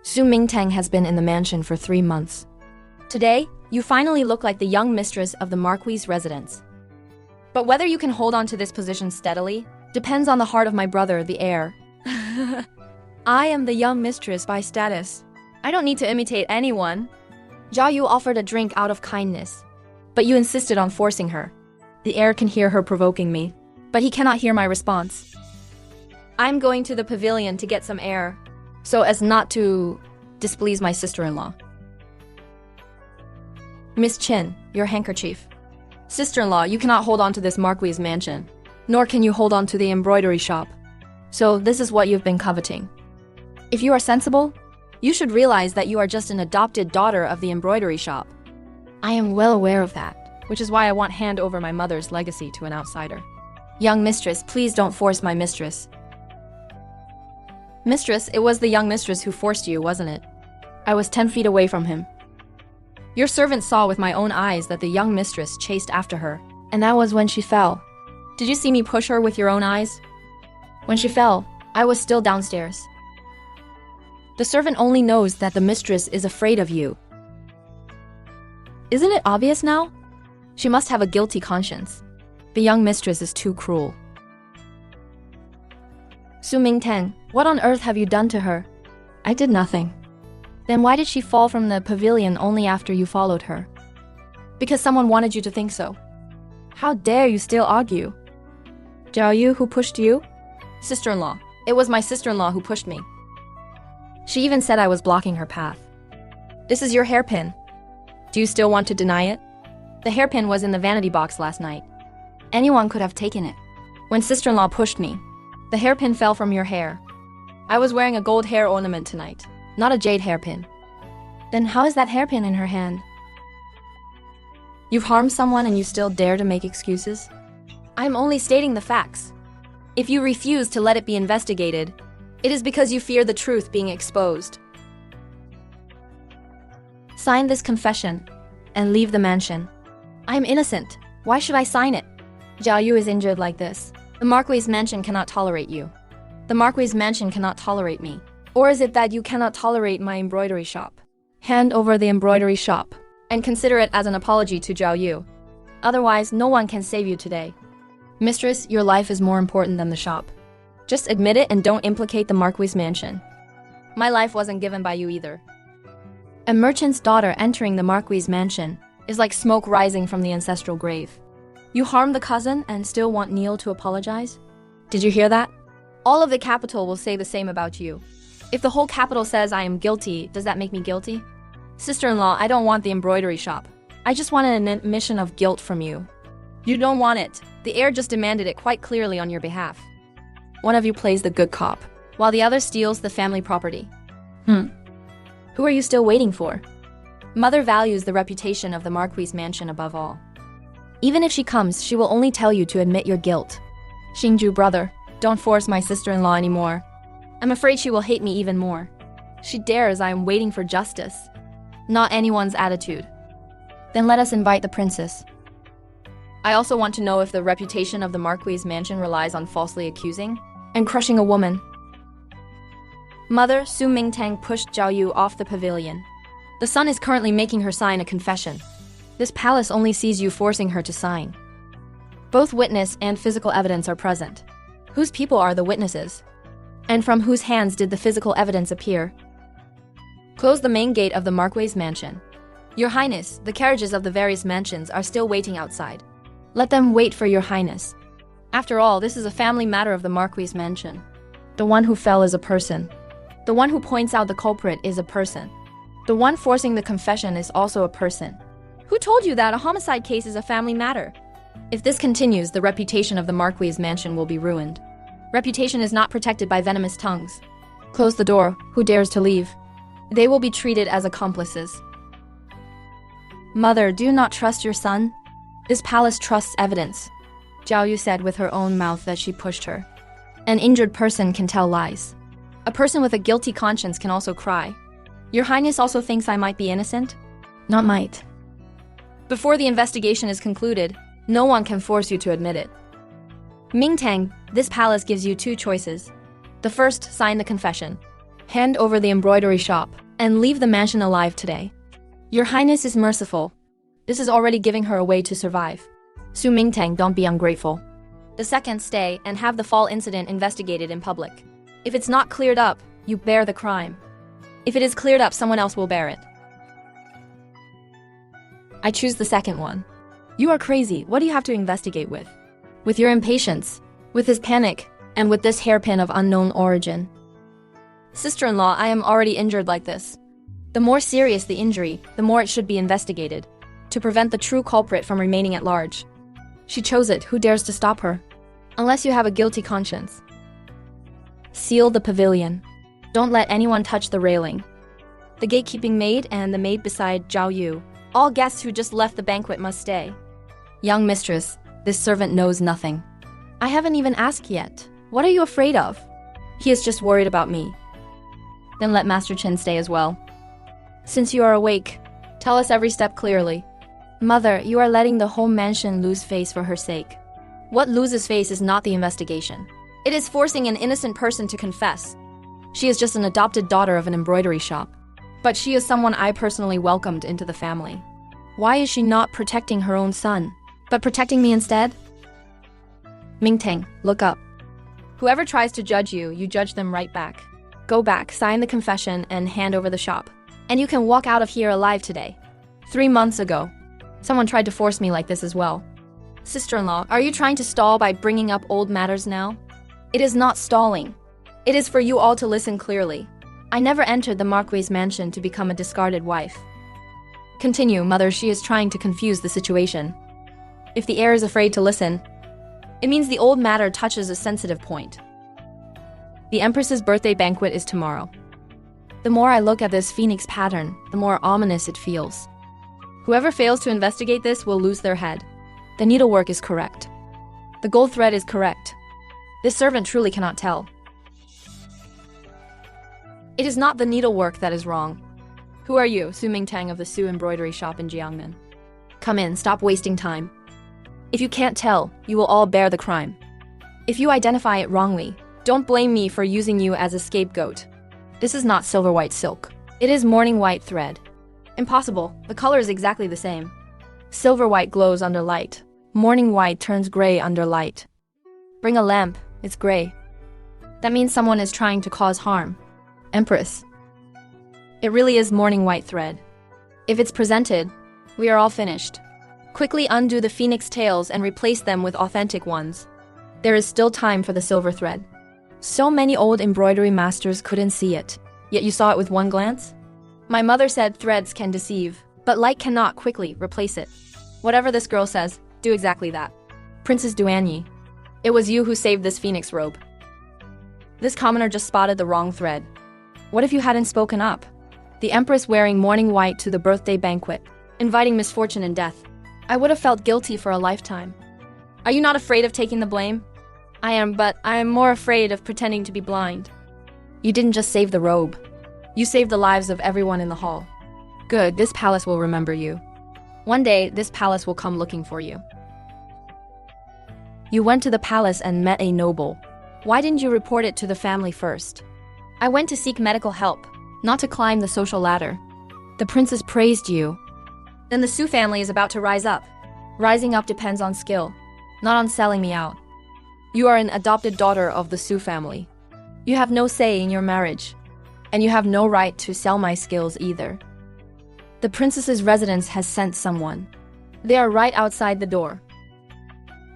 Su Mingtang has been in the mansion for 3 months. Today, you finally look like the young mistress of the Marquis' residence. But whether you can hold on to this position steadily depends on the heart of my brother, the heir. I am the young mistress by status. I don't need to imitate anyone. Zhao Yu offered a drink out of kindness, but you insisted on forcing her. The heir can hear her provoking me, but he cannot hear my response. I'm going to the pavilion to get some air, so as not to displease my sister-in-law. Miss Chin, your handkerchief. Sister-in-law, you cannot hold on to this Marquis' mansion, nor can you hold on to the embroidery shop. So this is what you've been coveting. If you are sensible, you should realize that you are just an adopted daughter of the embroidery shop. I am well aware of that, which is why I want hand over my mother's legacy to an outsider. Young mistress, please don't force my mistress. Mistress, it was the young mistress who forced you, wasn't it? I was 10 feet away from him. Your servant saw with my own eyes that the young mistress chased after her, and that was when she fell. Did you see me push her with your own eyes? When she fell, I was still downstairs. The servant only knows that the mistress is afraid of you. Isn't it obvious now? She must have a guilty conscience. The young mistress is too cruel. Su Mingtang, what on earth have you done to her? I did nothing. Then why did she fall from the pavilion only after you followed her? Because someone wanted you to think so. How dare you still argue? Zhao Yu, who pushed you? Sister-in-law. It was my sister-in-law who pushed me. She even said I was blocking her path. This is your hairpin. Do you still want to deny it? The hairpin was in the vanity box last night. Anyone could have taken it. When sister-in-law pushed me, the hairpin fell from your hair. I was wearing a gold hair ornament tonight, not a jade hairpin. Then how is that hairpin in her hand? You've harmed someone and you still dare to make excuses? I'm only stating the facts. If you refuse to let it be investigated, it is because you fear the truth being exposed. Sign this confession and leave the mansion. I am innocent. Why should I sign it? Zhao Yu is injured like this. The Marquis' mansion cannot tolerate you. The Marquis' mansion cannot tolerate me. Or is it that you cannot tolerate my embroidery shop? Hand over the embroidery shop and consider it as an apology to Zhao Yu. Otherwise, no one can save you today. Mistress, your life is more important than the shop. Just admit it and don't implicate the Marquis' mansion. My life wasn't given by you either. A merchant's daughter entering the Marquis' mansion is like smoke rising from the ancestral grave. You harmed the cousin and still want Neil to apologize? Did you hear that? All of the capital will say the same about you. If the whole capital says I am guilty, does that make me guilty? Sister-in-law, I don't want the embroidery shop. I just want an admission of guilt from you. You don't want it. The heir just demanded it quite clearly on your behalf. One of you plays the good cop, while the other steals the family property. Who are you still waiting for? Mother values the reputation of the Marquis' mansion above all. Even if she comes, she will only tell you to admit your guilt. Xingju brother, don't force my sister-in-law anymore. I'm afraid she will hate me even more. She dares I am waiting for justice. Not anyone's attitude. Then let us invite the princess. I also want to know if the reputation of the Marquis' mansion relies on falsely accusing and crushing a woman. Mother, Su Mingtang pushed Zhao Yu off the pavilion. The son is currently making her sign a confession. This palace only sees you forcing her to sign. Both witness and physical evidence are present. Whose people are the witnesses? And from whose hands did the physical evidence appear? Close the main gate of the Marquis' mansion. Your Highness, the carriages of the various mansions are still waiting outside. Let them wait for your Highness. After all, this is a family matter of the Marquis' mansion. The one who fell is a person. The one who points out the culprit is a person. The one forcing the confession is also a person. Who told you that a homicide case is a family matter? If this continues, the reputation of the Marquis' mansion will be ruined. Reputation is not protected by venomous tongues. Close the door. Who dares to leave? They will be treated as accomplices. Mother, do you not trust your son? This palace trusts evidence. Zhao Yu said with her own mouth that she pushed her. An injured person can tell lies. A person with a guilty conscience can also cry. Your Highness also thinks I might be innocent? Not might. Before the investigation is concluded, no one can force you to admit it. Mingtang, this palace gives you 2 choices. The first, sign the confession. Hand over the embroidery shop and leave the mansion alive today. Your Highness is merciful. This is already giving her a way to survive. Su Mingtang, don't be ungrateful. The second, stay and have the fall incident investigated in public. If it's not cleared up, you bear the crime. If it is cleared up, someone else will bear it. I choose the second one. You are crazy. What do you have to investigate with? With your impatience, with his panic, and with this hairpin of unknown origin. Sister-in-law, I am already injured like this. The more serious the injury, the more it should be investigated, to prevent the true culprit from remaining at large. She chose it. Who dares to stop her? Unless you have a guilty conscience. Seal the pavilion. Don't let anyone touch the railing. The gatekeeping maid and the maid beside Zhao Yu. All guests who just left the banquet must stay. Young mistress, this servant knows nothing. I haven't even asked yet. What are you afraid of? He is just worried about me. Then let Master Chen stay as well. Since you are awake, tell us every step clearly. Mother, you are letting the whole mansion lose face for her sake. What loses face is not the investigation. It is forcing an innocent person to confess. She is just an adopted daughter of an embroidery shop. But she is someone I personally welcomed into the family. Why is she not protecting her own son, but protecting me instead? Mingtang, look up. Whoever tries to judge you, you judge them right back. Go back, sign the confession, and hand over the shop. And you can walk out of here alive today. 3 months ago, someone tried to force me like this as well. Sister-in-law, are you trying to stall by bringing up old matters now? It is not stalling. It is for you all to listen clearly. I never entered the Marquis' mansion to become a discarded wife. Continue, mother, she is trying to confuse the situation. If the heir is afraid to listen, it means the old matter touches a sensitive point. The Empress's birthday banquet is tomorrow. The more I look at this phoenix pattern, the more ominous it feels. Whoever fails to investigate this will lose their head. The needlework is correct. The gold thread is correct. This servant truly cannot tell. It is not the needlework that is wrong. Who are you, Su Mingtang of the Su embroidery shop in Jiangmen? Come in, stop wasting time. If you can't tell, you will all bear the crime. If you identify it wrongly, don't blame me for using you as a scapegoat. This is not silver white silk. It is morning white thread. Impossible, the color is exactly the same. Silver white glows under light. Morning white turns gray under light. Bring a lamp, it's gray. That means someone is trying to cause harm. Empress. It really is morning white thread. If it's presented, we are all finished. Quickly undo the phoenix tails and replace them with authentic ones. There is still time for the silver thread. So many old embroidery masters couldn't see it, yet you saw it with one glance? My mother said threads can deceive, but light cannot quickly replace it. Whatever this girl says, do exactly that. Princess Duanyi, it was you who saved this phoenix robe. This commoner just spotted the wrong thread. What if you hadn't spoken up? The Empress wearing morning white to the birthday banquet, inviting misfortune and death. I would have felt guilty for a lifetime. Are you not afraid of taking the blame? I am, but I am more afraid of pretending to be blind. You didn't just save the robe. You saved the lives of everyone in the hall. Good, this palace will remember you. One day, this palace will come looking for you. You went to the palace and met a noble. Why didn't you report it to the family first? I went to seek medical help, not to climb the social ladder. The princess praised you. Then the Su family is about to rise up. Rising up depends on skill, not on selling me out. You are an adopted daughter of the Su family. You have no say in your marriage, and you have no right to sell my skills either. The princess's residence has sent someone. They are right outside the door.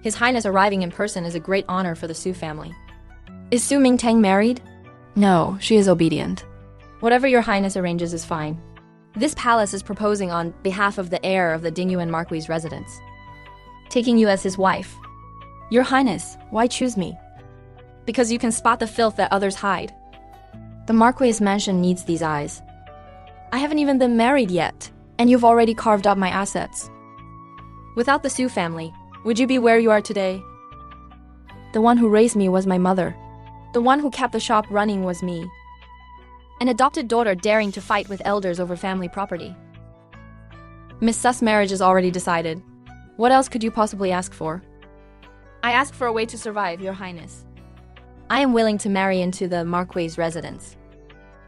His Highness arriving in person is a great honor for the Su family. Is Su Mingtang married? No, she is obedient. Whatever your Highness arranges is fine. This palace is proposing on behalf of the heir of the Dingyuan Marquis' residence, taking you as his wife. Your Highness, why choose me? Because you can spot the filth that others hide. The Marquis' mansion needs these eyes. I haven't even been married yet, and you've already carved up my assets. Without the Su family, would you be where you are today? The one who raised me was my mother. The one who kept the shop running was me. An adopted daughter daring to fight with elders over family property. Miss Su's marriage is already decided. What else could you possibly ask for? I ask for a way to survive, Your Highness. I am willing to marry into the Marquis' residence.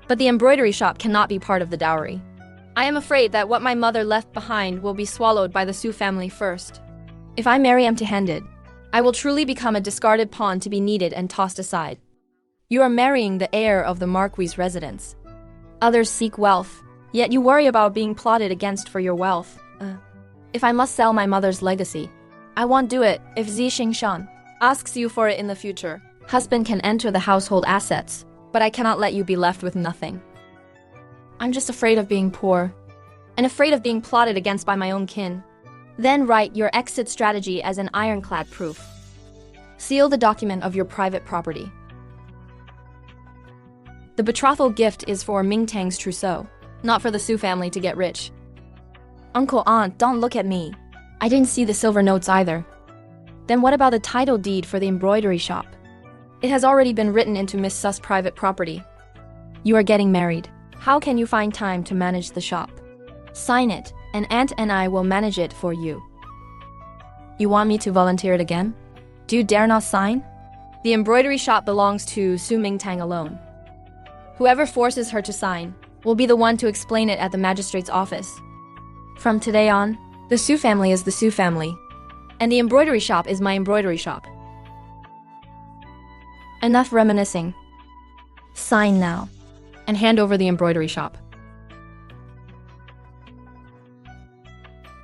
But the embroidery shop cannot be part of the dowry. I am afraid that what my mother left behind will be swallowed by the Su family first. If I marry empty-handed, I will truly become a discarded pawn to be needed and tossed aside. You are marrying the heir of the Marquis' residence. Others seek wealth, yet you worry about being plotted against for your wealth. If I must sell my mother's legacy, I won't do it if Zi Xingshan asks you for it in the future. Husband can enter the household assets, but I cannot let you be left with nothing. I'm just afraid of being poor, and afraid of being plotted against by my own kin. Then write your exit strategy as an ironclad proof. Seal the document of your private property. The betrothal gift is for Mingtang's trousseau, not for the Su family to get rich. Uncle, aunt, don't look at me. I didn't see the silver notes either. Then what about the title deed for the embroidery shop? It has already been written into Miss Su's private property. You are getting married. How can you find time to manage the shop? Sign it, and Aunt and I will manage it for you. You want me to volunteer it again? Do you dare not sign? The embroidery shop belongs to Su Mingtang alone. Whoever forces her to sign will be the one to explain it at the magistrate's office. From today on, the Su family is the Su family, and the embroidery shop is my embroidery shop. Enough reminiscing. Sign now, and hand over the embroidery shop.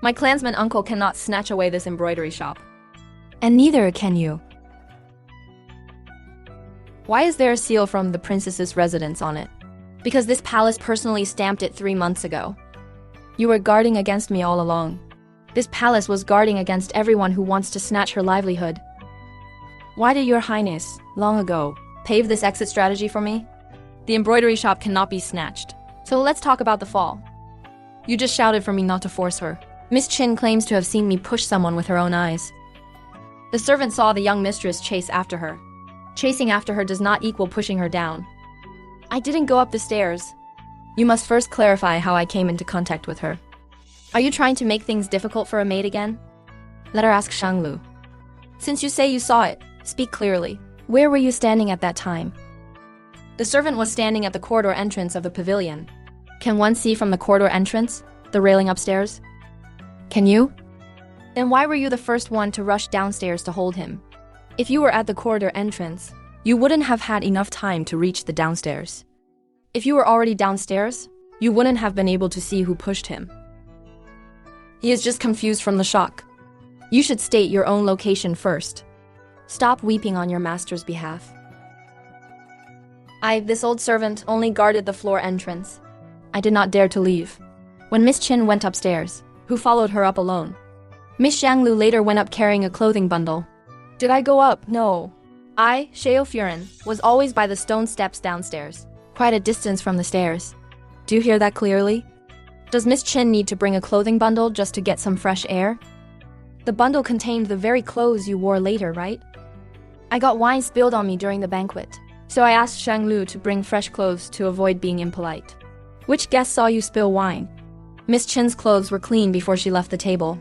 My clansman uncle cannot snatch away this embroidery shop. And neither can you. Why is there a seal from the princess's residence on it? Because this palace personally stamped it 3 months ago. You were guarding against me all along. This palace was guarding against everyone who wants to snatch her livelihood. Why did your highness, long ago, pave this exit strategy for me? The embroidery shop cannot be snatched. So let's talk about the fall. You just shouted for me not to force her. Miss Chin claims to have seen me push someone with her own eyes. The servant saw the young mistress chase after her. Chasing after her does not equal pushing her down. I didn't go up the stairs. You must first clarify how I came into contact with her. Are you trying to make things difficult for a maid again? Let her ask Shanglu. Since you say you saw it, speak clearly. Where were you standing at that time? The servant was standing at the corridor entrance of the pavilion. Can one see from the corridor entrance, the railing upstairs? Can you? Then why were you the first one to rush downstairs to hold him? If you were at the corridor entrance, you wouldn't have had enough time to reach the downstairs. If you were already downstairs, you wouldn't have been able to see who pushed him. He is just confused from the shock. You should state your own location first. Stop weeping on your master's behalf. This old servant, only guarded the floor entrance. I did not dare to leave. When Miss Chin went upstairs, who followed her up alone? Miss Shanglu later went up carrying a clothing bundle. Did I go up? No. I, Sheo Furin, was always by the stone steps downstairs, quite a distance from the stairs. Do you hear that clearly? Does Miss Chin need to bring a clothing bundle just to get some fresh air? The bundle contained the very clothes you wore later, right? I got wine spilled on me during the banquet, so I asked Shanglu to bring fresh clothes to avoid being impolite. Which guest saw you spill wine? Miss Chin's clothes were clean before she left the table.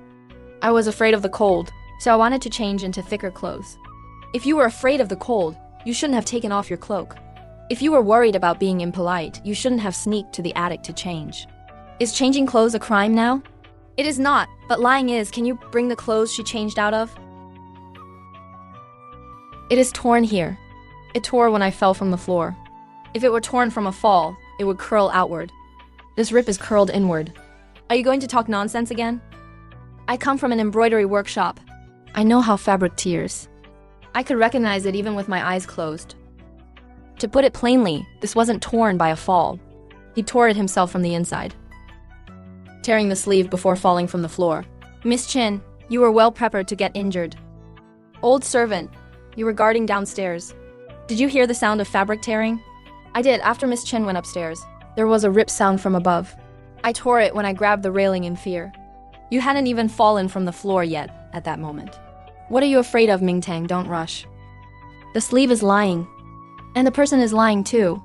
I was afraid of the cold, so I wanted to change into thicker clothes. If you were afraid of the cold, you shouldn't have taken off your cloak. If you were worried about being impolite, you shouldn't have sneaked to the attic to change. Is changing clothes a crime now? It is not, but lying is. Can you bring the clothes she changed out of? It is torn here. It tore when I fell from the floor. If it were torn from a fall, it would curl outward. This rip is curled inward. Are you going to talk nonsense again? I come from an embroidery workshop. I know how fabric tears. I could recognize it even with my eyes closed. To put it plainly, this wasn't torn by a fall. He tore it himself from the inside, tearing the sleeve before falling from the floor. Miss Chin, you were well prepared to get injured. Old servant, you were guarding downstairs. Did you hear the sound of fabric tearing? I did. After Miss Chin went upstairs, there was a rip sound from above. I tore it when I grabbed the railing in fear. You hadn't even fallen from the floor yet at that moment. What are you afraid of, Mingtang? Don't rush. The sleeve is lying. And the person is lying too.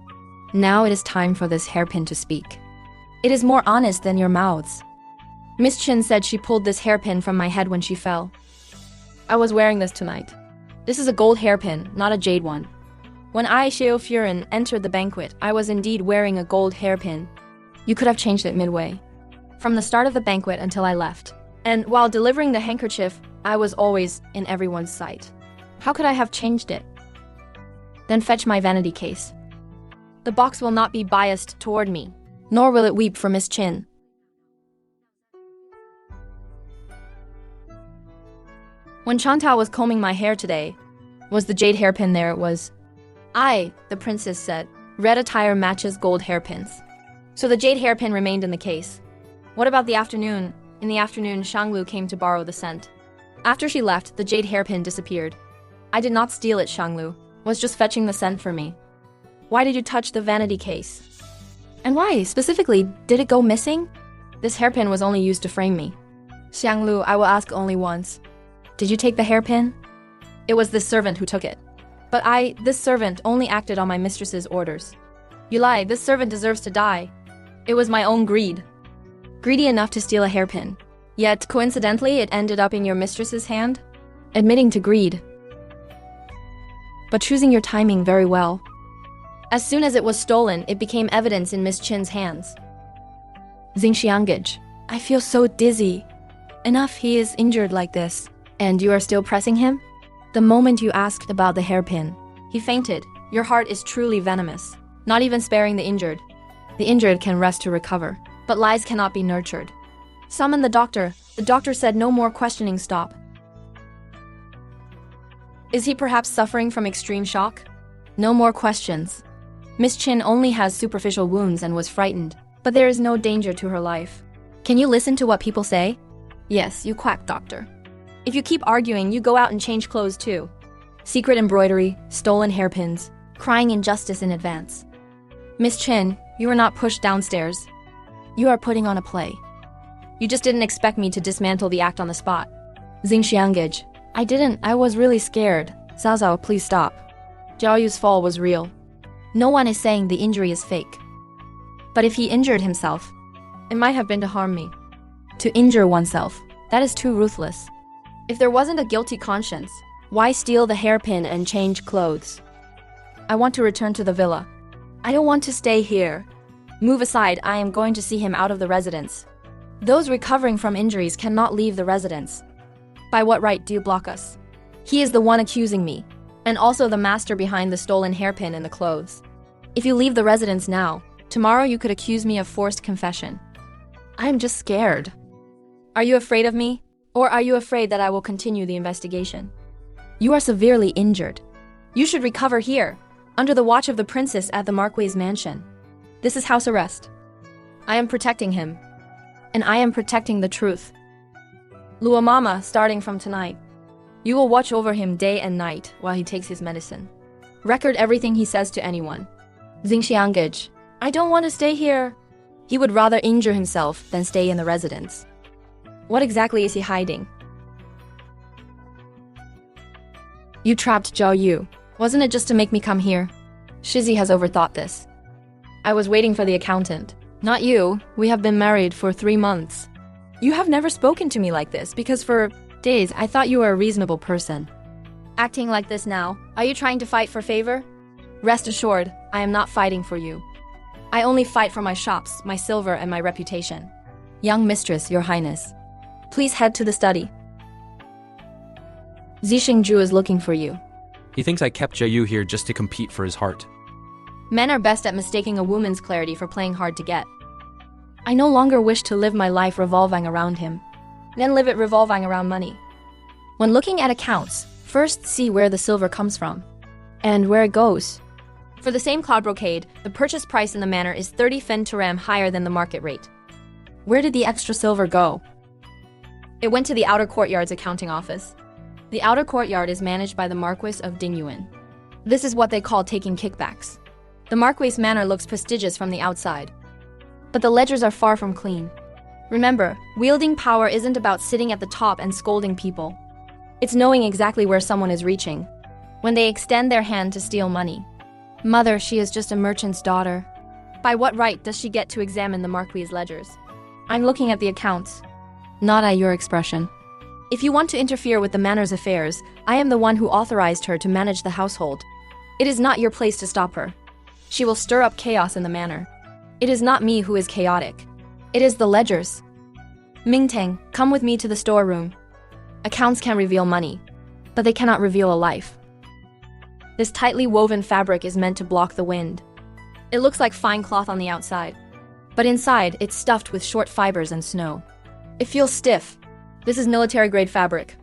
Now it is time for this hairpin to speak. It is more honest than your mouths. Miss Chin said she pulled this hairpin from my head when she fell. I was wearing this tonight. This is a gold hairpin, not a jade one. When I, Xiao Furen, entered the banquet, I was indeed wearing a gold hairpin. You could have changed it midway. From the start of the banquet until I left. And while delivering the handkerchief, I was always in everyone's sight. How could I have changed it? Then fetch my vanity case. The box will not be biased toward me, nor will it weep for Miss Chin. When Chantal was combing my hair today, was the jade hairpin there? It was. I, the princess said, red attire matches gold hairpins. So the jade hairpin remained in the case. What about the afternoon? In the afternoon, Shanglu came to borrow the scent. After she left, the jade hairpin disappeared. I did not steal it, Shanglu. Was just fetching the scent for me. Why did you touch the vanity case? And why, specifically, did it go missing? This hairpin was only used to frame me. Xianglu, I will ask only once. Did you take the hairpin? It was this servant who took it. But this servant, only acted on my mistress's orders. You lie, this servant deserves to die. It was my own greed. Greedy enough to steal a hairpin. Yet, coincidentally, it ended up in your mistress's hand? Admitting to greed. But choosing your timing very well. As soon as it was stolen, it became evidence in Miss Chin's hands. Xingxiangage, I feel so dizzy. Enough, he is injured like this. And you are still pressing him? The moment you asked about the hairpin, he fainted. Your heart is truly venomous. Not even sparing the injured. The injured can rest to recover, but lies cannot be nurtured. Summon the doctor. The doctor said no more questioning, stop. Is he perhaps suffering from extreme shock? No more questions. Miss Chin only has superficial wounds and was frightened, but there is no danger to her life. Can you listen to what people say? Yes, you quack doctor. If you keep arguing, you go out and change clothes too. Secret embroidery, stolen hairpins, crying injustice in advance. Miss Chin, you are not pushed downstairs. You are putting on a play. You just didn't expect me to dismantle the act on the spot. Xingxiangage, I didn't, I was really scared. Cao Cao, please stop. Jiao Yu's fall was real. No one is saying the injury is fake. But if he injured himself, it might have been to harm me. To injure oneself, that is too ruthless. If there wasn't a guilty conscience, why steal the hairpin and change clothes? I want to return to the villa. I don't want to stay here. Move aside, I am going to see him out of the residence. Those recovering from injuries cannot leave the residence. By what right do you block us? He is the one accusing me, and also the master behind the stolen hairpin and the clothes. If you leave the residence now, tomorrow you could accuse me of forced confession. I am just scared. Are you afraid of me? Or are you afraid that I will continue the investigation? You are severely injured. You should recover here, under the watch of the princess at the Marquis's mansion. This is house arrest. I am protecting him. And I am protecting the truth. Lua Mama, starting from tonight, you will watch over him day and night while he takes his medicine. Record everything he says to anyone. Xingxiangage, I don't want to stay here. He would rather injure himself than stay in the residence. What exactly is he hiding? You trapped Zhao Yu. Wasn't it just to make me come here? Shizzy has overthought this. I was waiting for the accountant. Not you. We have been married for 3 months. You have never spoken to me like this because for days I thought you were a reasonable person. Acting like this now, are you trying to fight for favor? Rest assured, I am not fighting for you. I only fight for my shops, my silver, and my reputation. Young mistress, your highness. Please head to the study. Zhixingzhu is looking for you. He thinks I kept Jiayu here just to compete for his heart. Men are best at mistaking a woman's clarity for playing hard to get. I no longer wish to live my life revolving around him, then live it revolving around money. When looking at accounts, first see where the silver comes from, and where it goes. For the same cloud brocade, the purchase price in the manor is 30 fen turam higher than the market rate. Where did the extra silver go? It went to the outer courtyard's accounting office. The outer courtyard is managed by the Marquis of Dingyuan. This is what they call taking kickbacks. The Marquis manor looks prestigious from the outside, but the ledgers are far from clean. Remember, wielding power isn't about sitting at the top and scolding people. It's knowing exactly where someone is reaching when they extend their hand to steal money. Mother, she is just a merchant's daughter. By what right does she get to examine the Marquis's ledgers? I'm looking at the accounts, not at your expression. If you want to interfere with the manor's affairs, I am the one who authorized her to manage the household. It is not your place to stop her. She will stir up chaos in the manor. It is not me who is chaotic. It is the ledgers. Mingtang, come with me to the storeroom. Accounts can reveal money, but they cannot reveal a life. This tightly woven fabric is meant to block the wind. It looks like fine cloth on the outside, but inside it's stuffed with short fibers and snow. It feels stiff. This is military-grade fabric.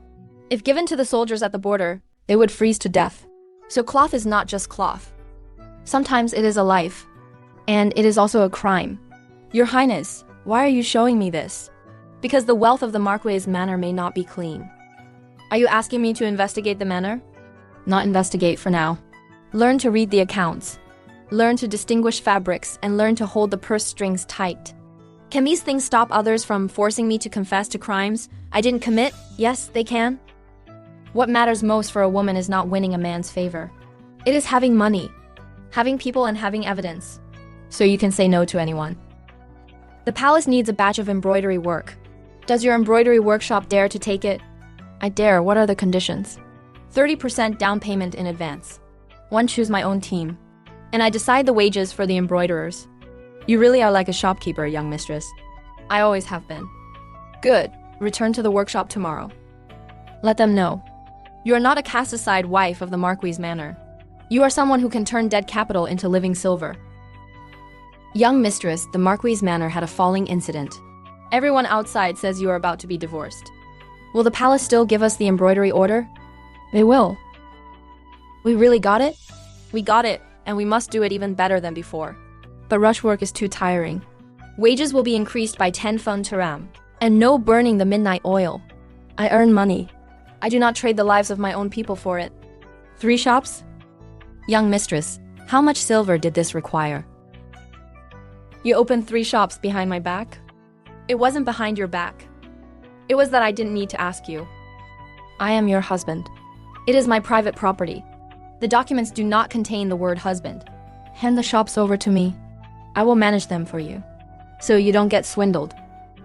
If given to the soldiers at the border, they would freeze to death. So cloth is not just cloth. Sometimes it is a life, and it is also a crime. Your Highness, why are you showing me this? Because the wealth of the Marquis' manor may not be clean. Are you asking me to investigate the manor? Not investigate for now. Learn to read the accounts. Learn to distinguish fabrics and learn to hold the purse strings tight. Can these things stop others from forcing me to confess to crimes I didn't commit? Yes, they can. What matters most for a woman is not winning a man's favor. It is having money, having people and having evidence, so you can say no to anyone. The palace needs a batch of embroidery work. Does your embroidery workshop dare to take it? I dare. What are the conditions? 30% down payment in advance. One, choose my own team. And I decide the wages for the embroiderers. You really are like a shopkeeper, young mistress. I always have been. Good. Return to the workshop tomorrow. Let them know. You are not a cast-aside wife of the Marquis' manor. You are someone who can turn dead capital into living silver. Young mistress, the Marquis' manor had a falling incident. Everyone outside says you are about to be divorced. Will the palace still give us the embroidery order? They will. We really got it? We got it, and we must do it even better than before. But rush work is too tiring. Wages will be increased by 10 fun taram, and no burning the midnight oil. I earn money. I do not trade the lives of my own people for it. 3 shops? Young mistress, how much silver did this require? You opened 3 shops behind my back? It wasn't behind your back. It was that I didn't need to ask you. I am your husband. It is my private property. The documents do not contain the word husband. Hand the shops over to me. I will manage them for you, so you don't get swindled.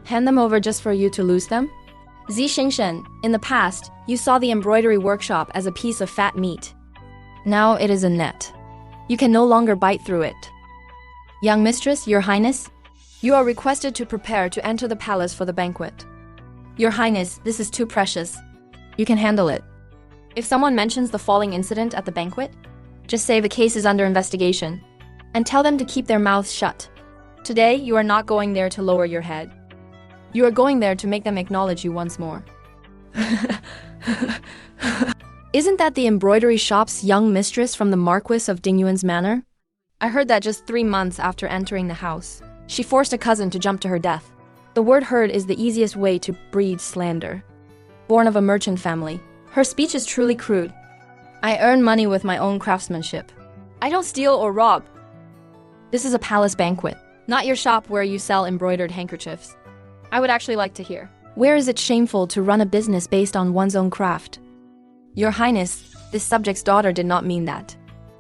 Hand them over just for you to lose them? Zi Xingshen, in the past, you saw the embroidery workshop as a piece of fat meat. Now it is a net. You can no longer bite through it. Young mistress, your highness, you are requested to prepare to enter the palace for the banquet. Your highness, this is too precious. You can handle it. If someone mentions the falling incident at the banquet, just say the case is under investigation, and tell them to keep their mouths shut. Today, you are not going there to lower your head. You are going there to make them acknowledge you once more. Isn't that the embroidery shop's young mistress from the Marquis of Dingyuan's manor? I heard that just 3 months after entering the house, she forced a cousin to jump to her death. The word heard is the easiest way to breed slander. Born of a merchant family, her speech is truly crude. I earn money with my own craftsmanship. I don't steal or rob. This is a palace banquet, not your shop where you sell embroidered handkerchiefs. I would actually like to hear. Where is it shameful to run a business based on one's own craft? Your Highness, this subject's daughter did not mean that.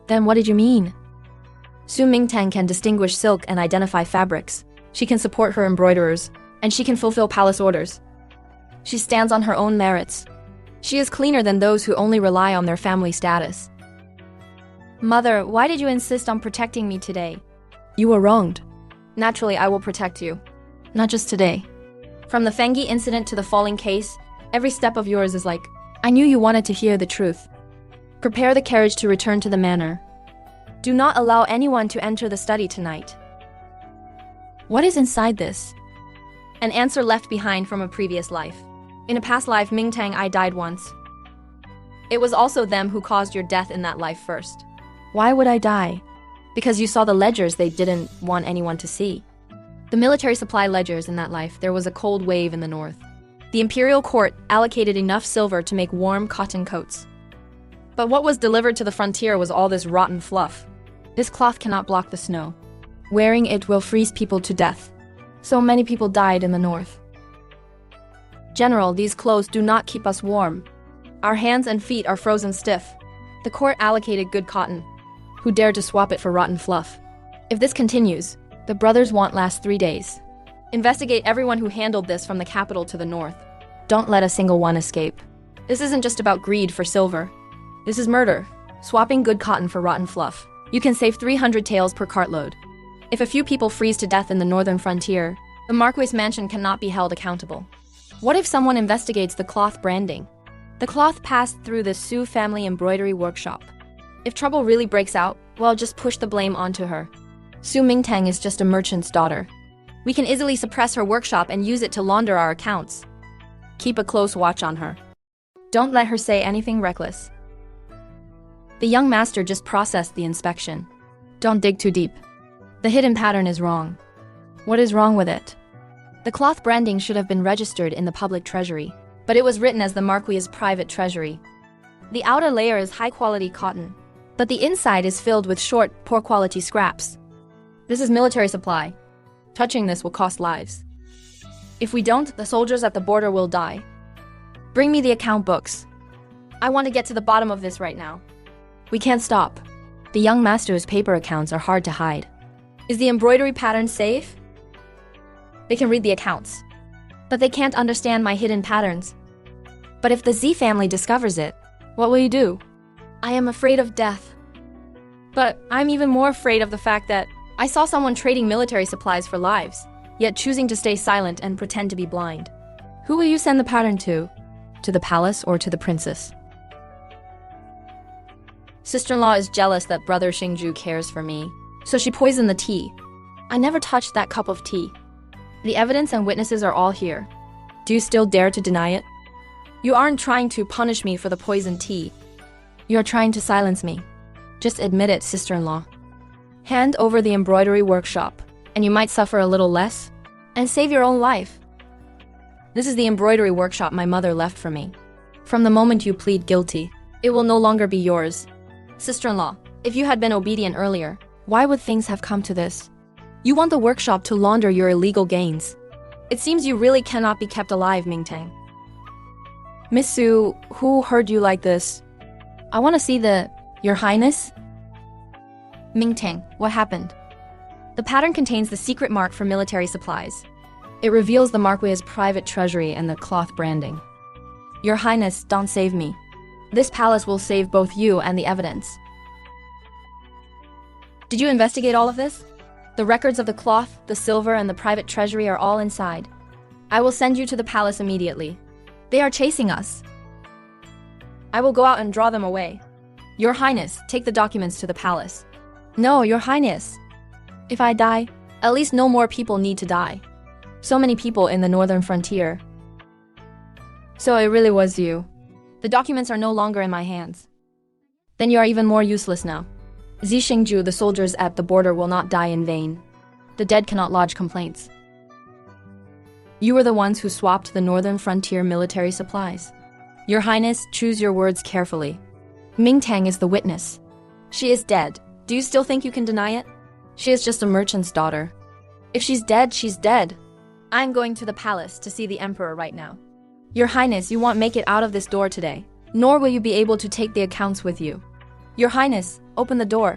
Then what did you mean? Su Mingtang can distinguish silk and identify fabrics. She can support her embroiderers, and she can fulfill palace orders. She stands on her own merits. She is cleaner than those who only rely on their family status. Mother, why did you insist on protecting me today? You were wronged. Naturally, I will protect you. Not just today. From the Fengi incident to the falling case, every step of yours is like, I knew you wanted to hear the truth. Prepare the carriage to return to the manor. Do not allow anyone to enter the study tonight. What is inside this? An answer left behind from a previous life. In a past life, Mingtang, I died once. It was also them who caused your death in that life first. Why would I die? Because you saw the ledgers they didn't want anyone to see. The military supply ledgers in that life, there was a cold wave in the north. The imperial court allocated enough silver to make warm cotton coats. But what was delivered to the frontier was all this rotten fluff. This cloth cannot block the snow. Wearing it will freeze people to death. So many people died in the north. General, these clothes do not keep us warm. Our hands and feet are frozen stiff. The court allocated good cotton. Who dared to swap it for rotten fluff? If this continues, the brothers' want lasts 3 days. Investigate everyone who handled this from the capital to the north. Don't let a single one escape. This isn't just about greed for silver. This is murder. Swapping good cotton for rotten fluff. You can save 300 taels per cartload. If a few people freeze to death in the northern frontier, the Marquis mansion cannot be held accountable. What if someone investigates the cloth branding? The cloth passed through the Su family embroidery workshop. If trouble really breaks out, well, just push the blame onto her. Su Mingtang is just a merchant's daughter. We can easily suppress her workshop and use it to launder our accounts. Keep a close watch on her. Don't let her say anything reckless. The young master just processed the inspection. Don't dig too deep. The hidden pattern is wrong. What is wrong with it? The cloth branding should have been registered in the public treasury, but it was written as the Marquis's private treasury. The outer layer is high-quality cotton, but the inside is filled with short, poor-quality scraps. This is military supply. Touching this will cost lives. If we don't, the soldiers at the border will die. Bring me the account books. I want to get to the bottom of this right now. We can't stop. The young master's paper accounts are hard to hide. Is the embroidery pattern safe? They can read the accounts, but they can't understand my hidden patterns. But if the Z family discovers it, what will you do? I am afraid of death. But I'm even more afraid of the fact that I saw someone trading military supplies for lives, yet choosing to stay silent and pretend to be blind. Who will you send the pattern to? To the palace or to the princess? Sister-in-law is jealous that brother Xingju cares for me, so she poisoned the tea. I never touched that cup of tea. The evidence and witnesses are all here. Do you still dare to deny it? You aren't trying to punish me for the poisoned tea. You're trying to silence me. Just admit it, sister-in-law. Hand over the embroidery workshop, and you might suffer a little less, and save your own life. This is the embroidery workshop my mother left for me. From the moment you plead guilty, it will no longer be yours. Sister-in-law, if you had been obedient earlier, why would things have come to this? You want the workshop to launder your illegal gains. It seems you really cannot be kept alive, Mingtang. Miss Su, who heard you like this? I want to see Your Highness? Mingtang, what happened? The pattern contains the secret mark for military supplies. It reveals the Marquis's private treasury and the cloth branding. Your Highness, don't save me. This palace will save both you and the evidence. Did you investigate all of this? The records of the cloth, the silver, and the private treasury are all inside. I will send you to the palace immediately. They are chasing us. I will go out and draw them away. Your Highness, take the documents to the palace. No, Your Highness. If I die, at least no more people need to die. So many people in the northern frontier. So it really was you. The documents are no longer in my hands. Then you are even more useless now. Zhixingju, the soldiers at the border, will not die in vain. The dead cannot lodge complaints. You were the ones who swapped the northern frontier military supplies. Your Highness, choose your words carefully. Mingtang is the witness. She is dead. Do you still think you can deny it? She is just a merchant's daughter. If she's dead, she's dead. I'm going to the palace to see the emperor right now. Your Highness, you won't make it out of this door today, nor will you be able to take the accounts with you. Your Highness, open the door.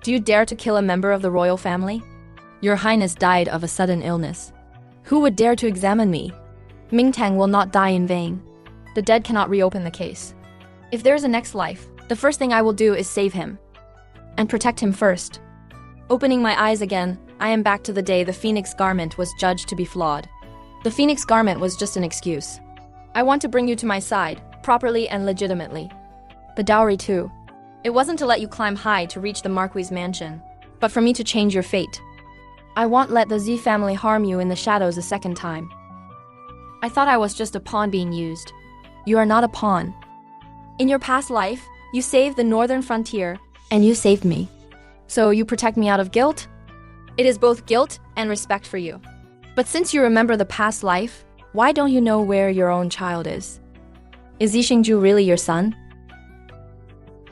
Do you dare to kill a member of the royal family? Your Highness died of a sudden illness. Who would dare to examine me? Mingtang will not die in vain. The dead cannot reopen the case. If there is a next life, the first thing I will do is save him. And protect him first. Opening my eyes again, I am back to the day the phoenix garment was judged to be flawed. The phoenix garment was just an excuse. I want to bring you to my side, properly and legitimately. The dowry too. It wasn't to let you climb high to reach the Marquis's mansion, but for me to change your fate. I won't let the Z family harm you in the shadows a second time. I thought I was just a pawn being used. You are not a pawn. In your past life, you saved the northern frontier, and you saved me. So you protect me out of guilt? It is both guilt and respect for you. But since you remember the past life, why don't you know where your own child is? Is Zhixingju really your son?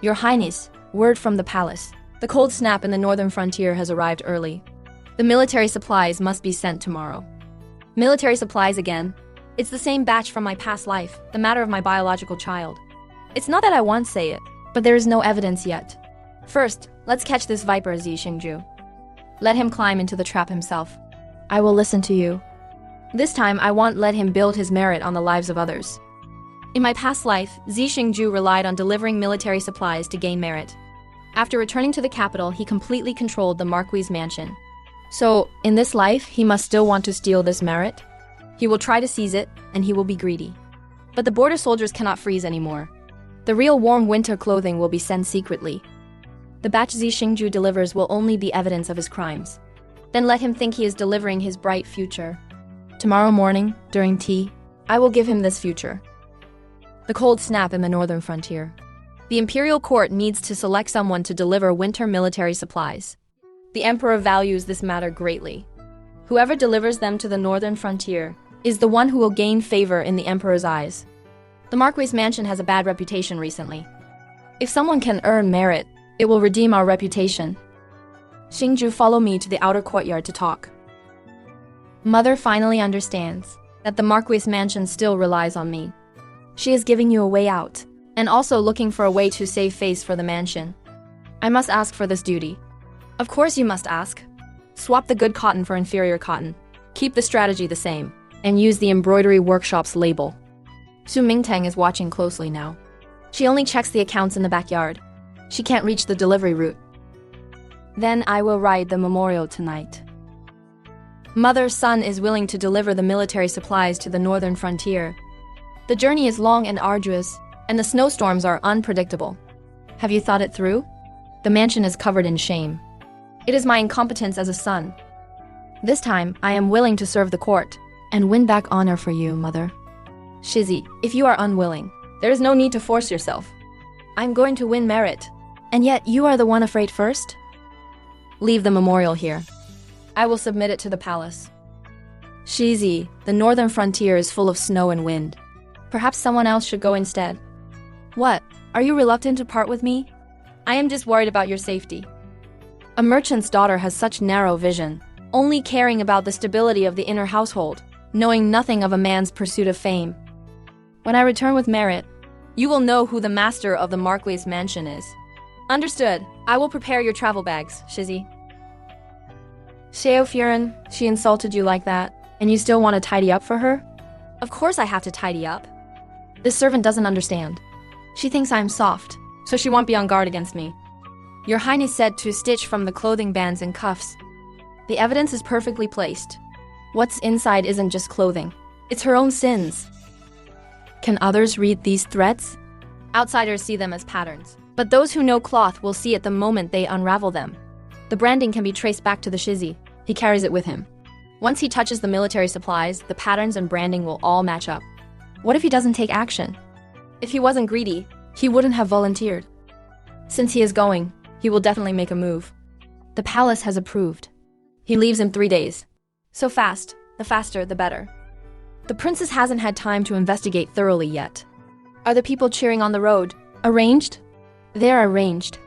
Your Highness, word from the palace. The cold snap in the northern frontier has arrived early. The military supplies must be sent tomorrow. Military supplies again? It's the same batch from my past life, the matter of my biological child. It's not that I won't say it, but there is no evidence yet. First, let's catch this viper Zhixingju. Let him climb into the trap himself. I will listen to you. This time, I won't let him build his merit on the lives of others. In my past life, Xingju relied on delivering military supplies to gain merit. After returning to the capital, he completely controlled the Marquis' mansion. So, in this life, he must still want to steal this merit? He will try to seize it, and he will be greedy. But the border soldiers cannot freeze anymore. The real warm winter clothing will be sent secretly. The batch Xingju delivers will only be evidence of his crimes. Then let him think he is delivering his bright future. Tomorrow morning, during tea, I will give him this future. The cold snap in the northern frontier. The imperial court needs to select someone to deliver winter military supplies. The emperor values this matter greatly. Whoever delivers them to the northern frontier is the one who will gain favor in the emperor's eyes. The Marquis' mansion has a bad reputation recently. If someone can earn merit, it will redeem our reputation. Xingju, follow me to the outer courtyard to talk. Mother finally understands that the Marquis' mansion still relies on me. She is giving you a way out, and also looking for a way to save face for the mansion. I must ask for this duty. Of course you must ask. Swap the good cotton for inferior cotton. Keep the strategy the same, and use the embroidery workshop's label. Su Mingtang is watching closely now. She only checks the accounts in the backyard. She can't reach the delivery route. Then I will ride the memorial tonight. Mother's son is willing to deliver the military supplies to the northern frontier. The journey is long and arduous, and the snowstorms are unpredictable. Have you thought it through? The mansion is covered in shame. It is my incompetence as a son. This time, I am willing to serve the court and win back honor for you, mother. Shizi, if you are unwilling, there is no need to force yourself. I'm going to win merit, and yet you are the one afraid first? Leave the memorial here. I will submit it to the palace. Shizi, the northern frontier is full of snow and wind. Perhaps someone else should go instead. What? Are you reluctant to part with me? I am just worried about your safety. A merchant's daughter has such narrow vision, only caring about the stability of the inner household, knowing nothing of a man's pursuit of fame. When I return with merit, you will know who the master of the Marquis' mansion is. Understood. I will prepare your travel bags, Shizi. Xiao Furen, she insulted you like that, and you still want to tidy up for her? Of course I have to tidy up. This servant doesn't understand. She thinks I'm soft, so she won't be on guard against me. Your Highness said to stitch from the clothing bands and cuffs. The evidence is perfectly placed. What's inside isn't just clothing. It's her own sins. Can others read these threads? Outsiders see them as patterns, but those who know cloth will see it the moment they unravel them. The branding can be traced back to the Shizi. He carries it with him. Once he touches the military supplies, the patterns and branding will all match up. What if he doesn't take action? If he wasn't greedy, he wouldn't have volunteered. Since he is going, he will definitely make a move. The palace has approved. He leaves in 3 days. So fast, the faster, the better. The princess hasn't had time to investigate thoroughly yet. Are the people cheering on the road arranged? They're arranged.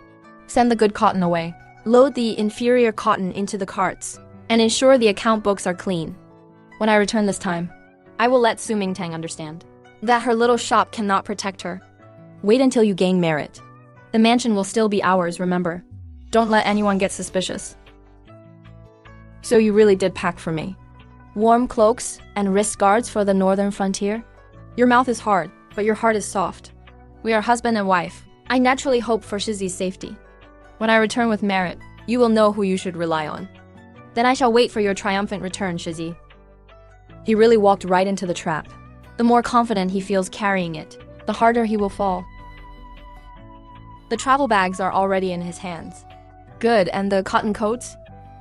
Send the good cotton away. Load the inferior cotton into the carts, and ensure the account books are clean. When I return this time, I will let Su Mingtang understand that her little shop cannot protect her. Wait until you gain merit. The mansion will still be ours, remember. Don't let anyone get suspicious. So you really did pack for me. Warm cloaks and wrist guards for the northern frontier? Your mouth is hard, but your heart is soft. We are husband and wife. I naturally hope for Shizi's safety. When I return with merit, you will know who you should rely on. Then I shall wait for your triumphant return, Shizi. He really walked right into the trap. The more confident he feels carrying it, the harder he will fall. The travel bags are already in his hands. Good, and the cotton coats?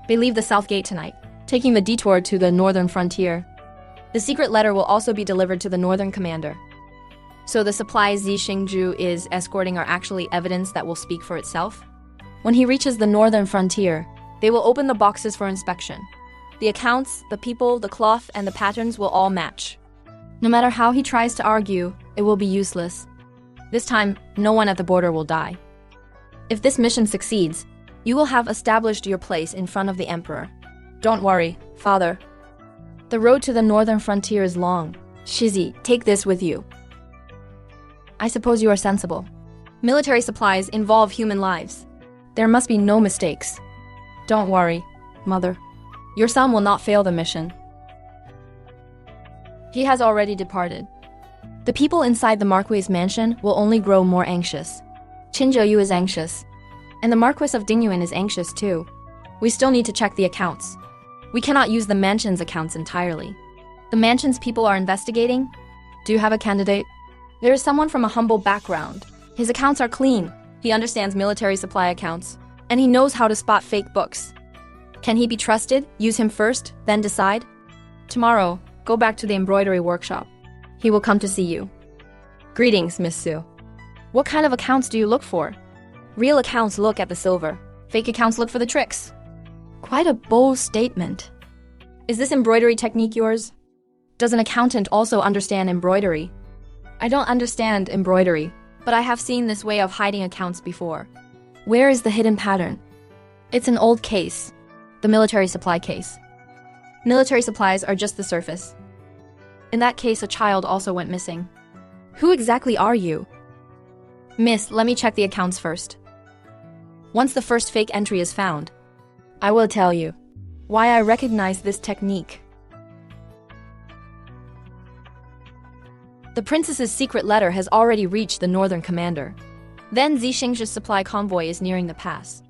They leave the south gate tonight, taking the detour to the northern frontier. The secret letter will also be delivered to the northern commander. So the supplies Xingju is escorting are actually evidence that will speak for itself? When he reaches the northern frontier, they will open the boxes for inspection. The accounts, the people, the cloth, and the patterns will all match. No matter how he tries to argue, it will be useless. This time, no one at the border will die. If this mission succeeds, you will have established your place in front of the emperor. Don't worry, father. The road to the northern frontier is long. Shizi, take this with you. I suppose you are sensible. Military supplies involve human lives. There must be no mistakes. Don't worry, mother. Your son will not fail the mission. He has already departed. The people inside the Marquis mansion will only grow more anxious. Qin Zhou is anxious. And the Marquis of Dingyuan is anxious too. We still need to check the accounts. We cannot use the mansion's accounts entirely. The mansion's people are investigating. Do you have a candidate? There is someone from a humble background. His accounts are clean. He understands military supply accounts. And he knows how to spot fake books. Can he be trusted? Use him first, then decide? Tomorrow, go back to the embroidery workshop. He will come to see you. Greetings, Miss Su. What kind of accounts do you look for? Real accounts look at the silver. Fake accounts look for the tricks. Quite a bold statement. Is this embroidery technique yours? Does an accountant also understand embroidery? I don't understand embroidery, but I have seen this way of hiding accounts before. Where is the hidden pattern? It's an old case. The military supply case. Military supplies are just the surface. In that case, a child also went missing. Who exactly are you? Miss, let me check the accounts first. Once the first fake entry is found, I will tell you why I recognize this technique. The princess's secret letter has already reached the northern commander. Then Zixing's supply convoy is nearing the pass.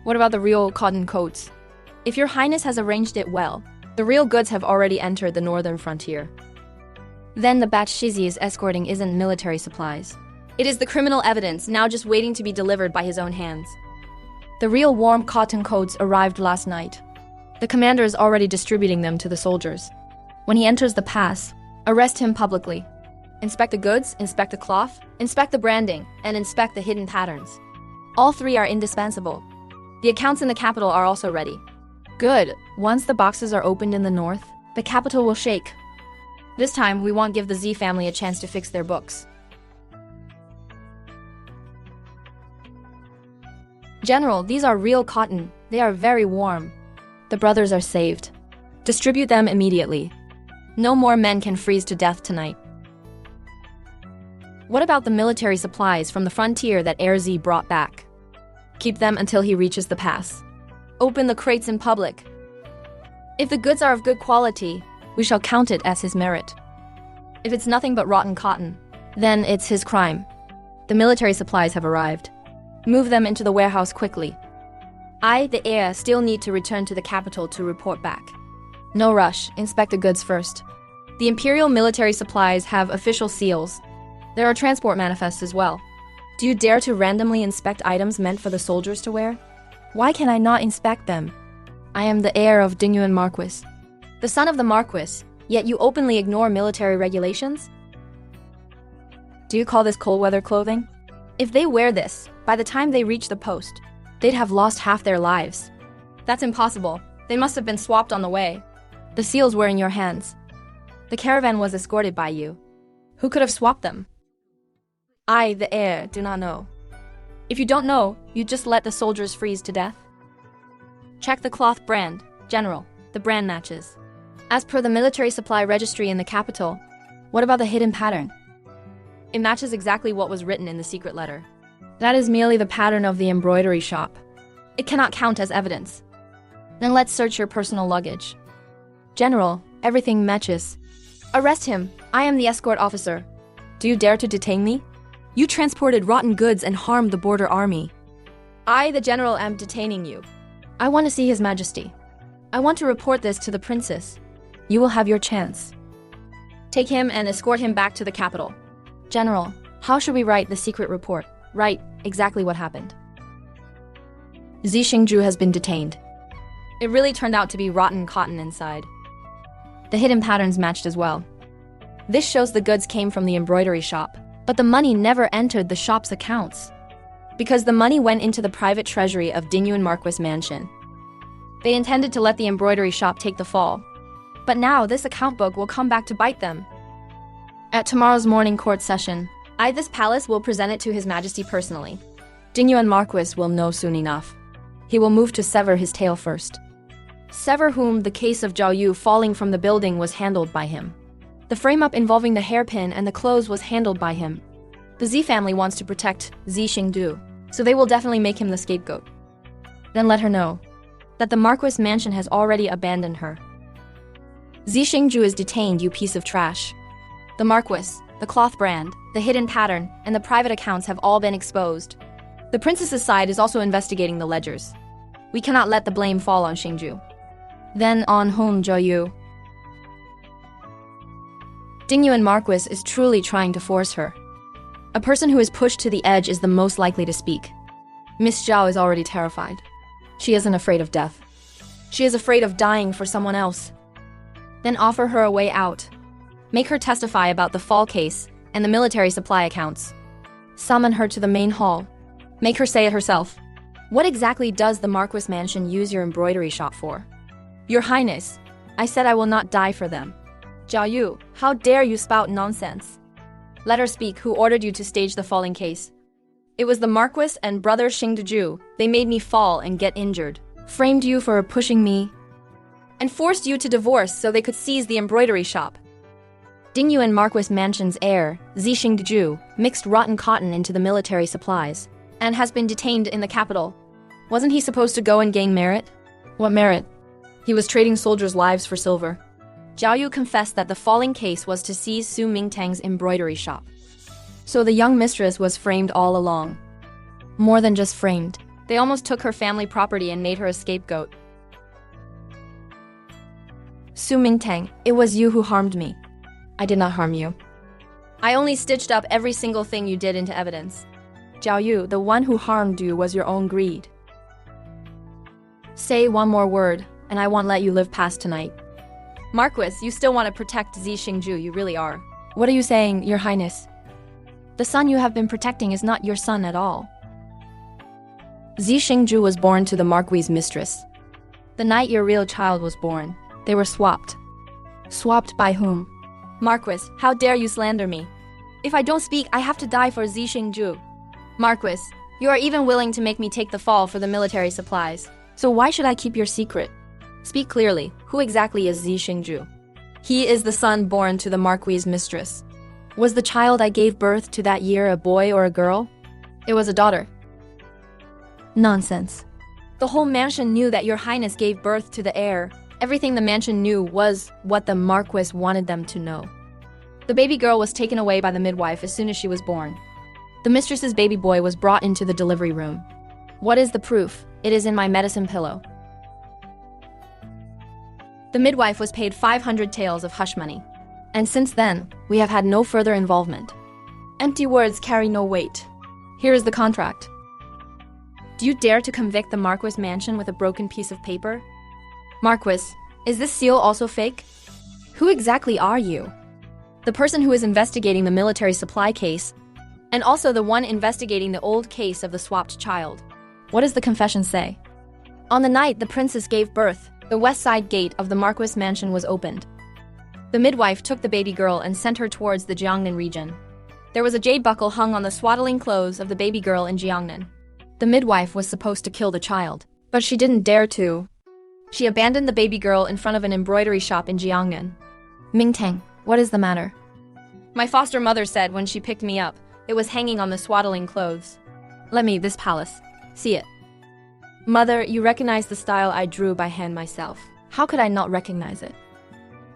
What about the real cotton coats? If your highness has arranged it well, the real goods have already entered the northern frontier. Then the batch Shizi is escorting isn't military supplies. It is the criminal evidence now just waiting to be delivered by his own hands. The real warm cotton coats arrived last night. The commander is already distributing them to the soldiers. When he enters the pass, arrest him publicly. Inspect the goods, inspect the cloth, inspect the branding, and inspect the hidden patterns. All three are indispensable. The accounts in the capital are also ready. Good. Once the boxes are opened in the north, the capital will shake. This time, we won't give the Z family a chance to fix their books. General, these are real cotton. They are very warm. The brothers are saved. Distribute them immediately. No more men can freeze to death tonight. What about the military supplies from the frontier that Heir Z brought back? Keep them until he reaches the pass. Open the crates in public. If the goods are of good quality, we shall count it as his merit. If it's nothing but rotten cotton, then it's his crime. The military supplies have arrived. Move them into the warehouse quickly. I, the heir, still need to return to the capital to report back. No rush, inspect the goods first. The imperial military supplies have official seals. There are transport manifests as well. Do you dare to randomly inspect items meant for the soldiers to wear? Why can I not inspect them? I am the heir of Dingyuan Marquis. The son of the Marquis, yet you openly ignore military regulations? Do you call this cold weather clothing? If they wear this, by the time they reach the post, they'd have lost half their lives. That's impossible. They must have been swapped on the way. The seals were in your hands. The caravan was escorted by you. Who could have swapped them? I, the heir, do not know. If you don't know, you just let the soldiers freeze to death. Check the cloth brand, General. The brand matches. As per the military supply registry in the capital, what about the hidden pattern? It matches exactly what was written in the secret letter. That is merely the pattern of the embroidery shop. It cannot count as evidence. Then let's search your personal luggage. General, everything matches. Arrest him. I am the escort officer. Do you dare to detain me? You transported rotten goods and harmed the border army. I, the general, am detaining you. I want to see His Majesty. I want to report this to the princess. You will have your chance. Take him and escort him back to the capital. General, how should we write the secret report? Write exactly what happened. Zixing has been detained. It really turned out to be rotten cotton inside. The hidden patterns matched as well. This shows the goods came from the embroidery shop, but the money never entered the shop's accounts, because the money went into the private treasury of Dingyuan Marquis Mansion. They intended to let the embroidery shop take the fall, but now this account book will come back to bite them. At tomorrow's morning court session, this palace will present it to His Majesty personally. Dingyuan Marquis will know soon enough. He will move to sever his tail first. Sever whom the case of Zhao Yu falling from the building was handled by him. The frame-up involving the hairpin and the clothes was handled by him. The Z family wants to protect Zixing, so they will definitely make him the scapegoat. Then let her know that the Marquis mansion has already abandoned her. Zixing is detained, you piece of trash. The Marquis, The cloth brand, the hidden pattern, and the private accounts have all been exposed. The princess's side is also investigating the ledgers. We cannot let the blame fall on Xingju. Then on whom, Jiaoyu? Dingyuan Marquis is truly trying to force her. A person who is pushed to the edge is the most likely to speak. Miss Zhao is already terrified. She isn't afraid of death. She is afraid of dying for someone else. Then offer her a way out. Make her testify about the fall case and the military supply accounts. Summon her to the main hall. Make her say it herself. What exactly does the Marquis mansion use your embroidery shop for? Your Highness, I said I will not die for them. Jiaoyu, how dare you spout nonsense? Let her speak. Who ordered you to stage the falling case? It was the Marquis and brother Xingju. They made me fall and get injured. Framed you for pushing me and forced you to divorce so they could seize the embroidery shop. Dingyuan Marquis mansion's heir, Zi Xingju, mixed rotten cotton into the military supplies and has been detained in the capital. Wasn't he supposed to go and gain merit? What merit? He was trading soldiers' lives for silver. Jiaoyu confessed that the falling case was to seize Su Mingtang's embroidery shop. So the young mistress was framed all along. More than just framed. They almost took her family property and made her a scapegoat. Su Mingtang, it was you who harmed me. I did not harm you. I only stitched up every single thing you did into evidence. Jiaoyu, the one who harmed you was your own greed. Say one more word, and I won't let you live past tonight. Marquis, you still want to protect Zi Xingju, you really are. What are you saying, Your Highness? The son you have been protecting is not your son at all. Zi Xingju was born to the Marquis' mistress. The night your real child was born, they were swapped. Swapped by whom? Marquis, how dare you slander me? If I don't speak, I have to die for Zi Xingju. Marquis, you are even willing to make me take the fall for the military supplies. So why should I keep your secret? Speak clearly. Who exactly is Zi Xingju? He is the son born to the Marquis' mistress. Was the child I gave birth to that year a boy or a girl? It was a daughter. Nonsense. The whole mansion knew that Your Highness gave birth to the heir. Everything the mansion knew was what the Marquis wanted them to know. The baby girl was taken away by the midwife as soon as she was born. The mistress's baby boy was brought into the delivery room. What is the proof? It is in my medicine pillow. The midwife was paid 500 taels of hush money. And since then, we have had no further involvement. Empty words carry no weight. Here is the contract. Do you dare to convict the Marquis mansion with a broken piece of paper? Marquis, is this seal also fake? Who exactly are you? The person who is investigating the military supply case, and also the one investigating the old case of the swapped child. What does the confession say? On the night the princess gave birth, the west side gate of the Marquis mansion was opened. The midwife took the baby girl and sent her towards the Jiangnan region. There was a jade buckle hung on the swaddling clothes of the baby girl in Jiangnan. The midwife was supposed to kill the child, but she didn't dare to. She abandoned the baby girl in front of an embroidery shop in Jiangnan. Mingtang, what is the matter? My foster mother said when she picked me up, it was hanging on the swaddling clothes. Let me, this palace. See it. Mother, you recognize the style I drew by hand myself. How could I not recognize it?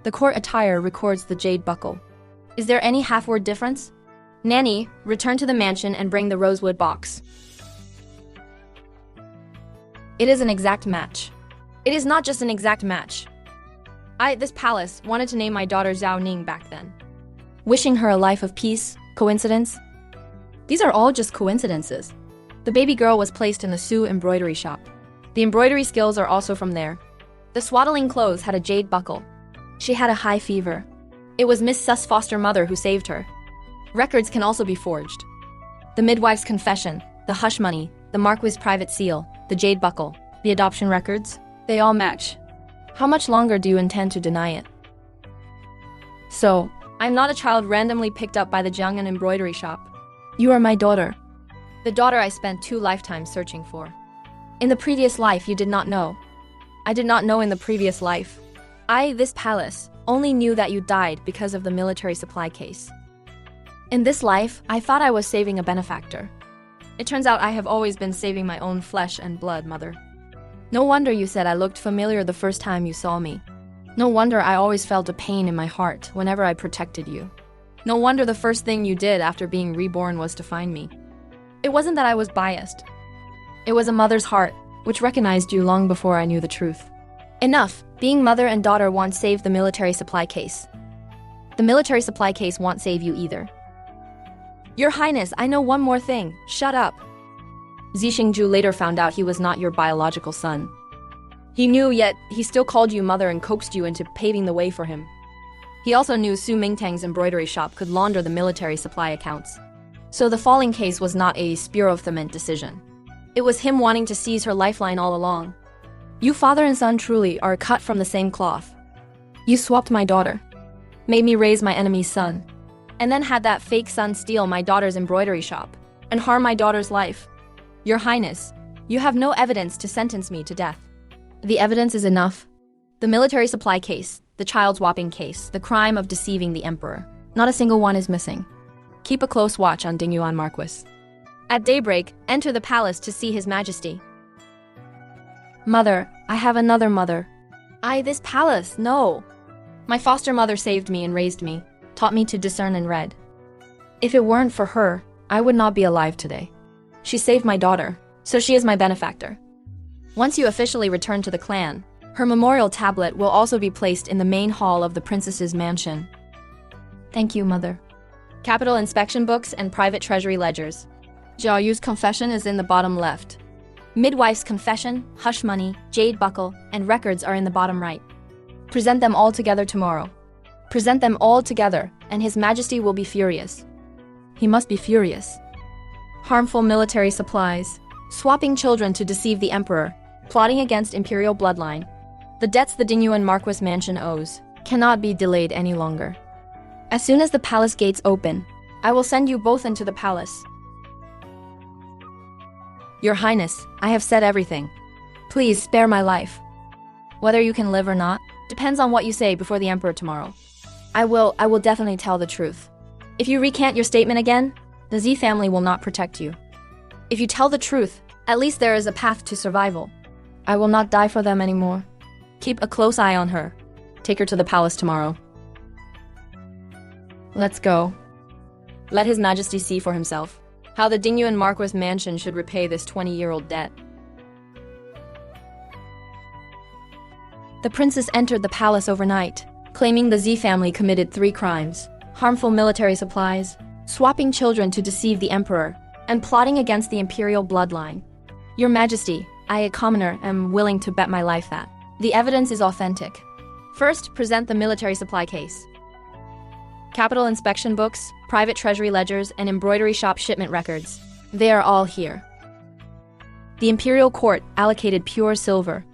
The court attire records the jade buckle. Is there any half-word difference? Nanny, return to the mansion and bring the rosewood box. It is an exact match. It is not just an exact match. This palace, wanted to name my daughter Zhao Ning back then. Wishing her a life of peace, coincidence? These are all just coincidences. The baby girl was placed in the Su embroidery shop. The embroidery skills are also from there. The swaddling clothes had a jade buckle. She had a high fever. It was Miss Su's foster mother who saved her. Records can also be forged. The midwife's confession, the hush money, the Marquis' private seal, the jade buckle, the adoption records, they all match. How much longer do you intend to deny it? So, I'm not a child randomly picked up by the Jiangnan embroidery shop. You are my daughter. The daughter I spent 2 lifetimes searching for. In the previous life, you did not know. I did not know in the previous life. This palace, only knew that you died because of the military supply case. In this life, I thought I was saving a benefactor. It turns out I have always been saving my own flesh and blood, mother. No wonder you said I looked familiar the first time you saw me. No wonder I always felt a pain in my heart whenever I protected you. No wonder the first thing you did after being reborn was to find me. It wasn't that I was biased. It was a mother's heart, which recognized you long before I knew the truth. Enough. Being mother and daughter won't save the military supply case. The military supply case won't save you either. Your Highness, I know one more thing. Shut up. Zixingju later found out he was not your biological son. He knew, yet he still called you mother and coaxed you into paving the way for him. He also knew Su Mingtang's embroidery shop could launder the military supply accounts. So the falling case was not a spur-of-the-moment decision. It was him wanting to seize her lifeline all along. You father and son truly are cut from the same cloth. You swapped my daughter, made me raise my enemy's son, and then had that fake son steal my daughter's embroidery shop and harm my daughter's life. Your Highness, you have no evidence to sentence me to death. The evidence is enough. The military supply case, the child swapping case, the crime of deceiving the emperor. Not a single one is missing. Keep a close watch on Dingyuan Marquis. At daybreak, enter the palace to see His Majesty. Mother, I have another mother. This palace, no. My foster mother saved me and raised me, taught me to discern and read. If it weren't for her, I would not be alive today. She saved my daughter, so she is my benefactor. Once you officially return to the clan, her memorial tablet will also be placed in the main hall of the princess's mansion. Thank you, Mother. Capital inspection books and private treasury ledgers. Jiao Yu's confession is in the bottom left. Midwife's confession, hush money, jade buckle, and records are in the bottom right. Present them all together tomorrow. Present them all together, and His Majesty will be furious. He must be furious. Harmful military supplies, swapping children to deceive the emperor, plotting against imperial bloodline. The debts the Dingyuan Marquis mansion owes cannot be delayed any longer. As soon as the palace gates open, I will send you both into the palace. Your Highness, I have said everything. Please spare my life. Whether you can live or not depends on what you say before the emperor tomorrow. I will definitely tell the truth. If you recant your statement again, the Z family will not protect you. If you tell the truth, at least there is a path to survival. I will not die for them anymore. Keep a close eye on her. Take her to the palace tomorrow. Let's go. Let His Majesty see for himself how the Dingyuan Marquis mansion should repay this 20-year-old debt. The princess entered the palace overnight, claiming the Z family committed 3 crimes: harmful military supplies, swapping children to deceive the emperor, and plotting against the imperial bloodline. Your Majesty, I, a commoner, am willing to bet my life that the evidence is authentic. First, present the military supply case. Capital inspection books, private treasury ledgers, and embroidery shop shipment records. They are all here. The imperial court allocated pure silver,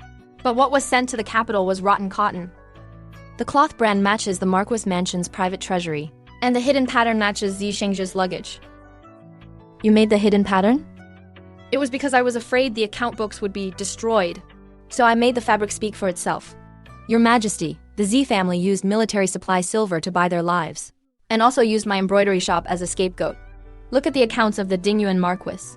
but what was sent to the capital was rotten cotton. The cloth brand matches the Marquis mansion's private treasury, and the hidden pattern matches Zixingju's luggage. You made the hidden pattern? It was because I was afraid the account books would be destroyed, so I made the fabric speak for itself. Your Majesty, the Z family used military supply silver to buy their lives, and also used my embroidery shop as a scapegoat. Look at the accounts of the Dingyuan Marquis.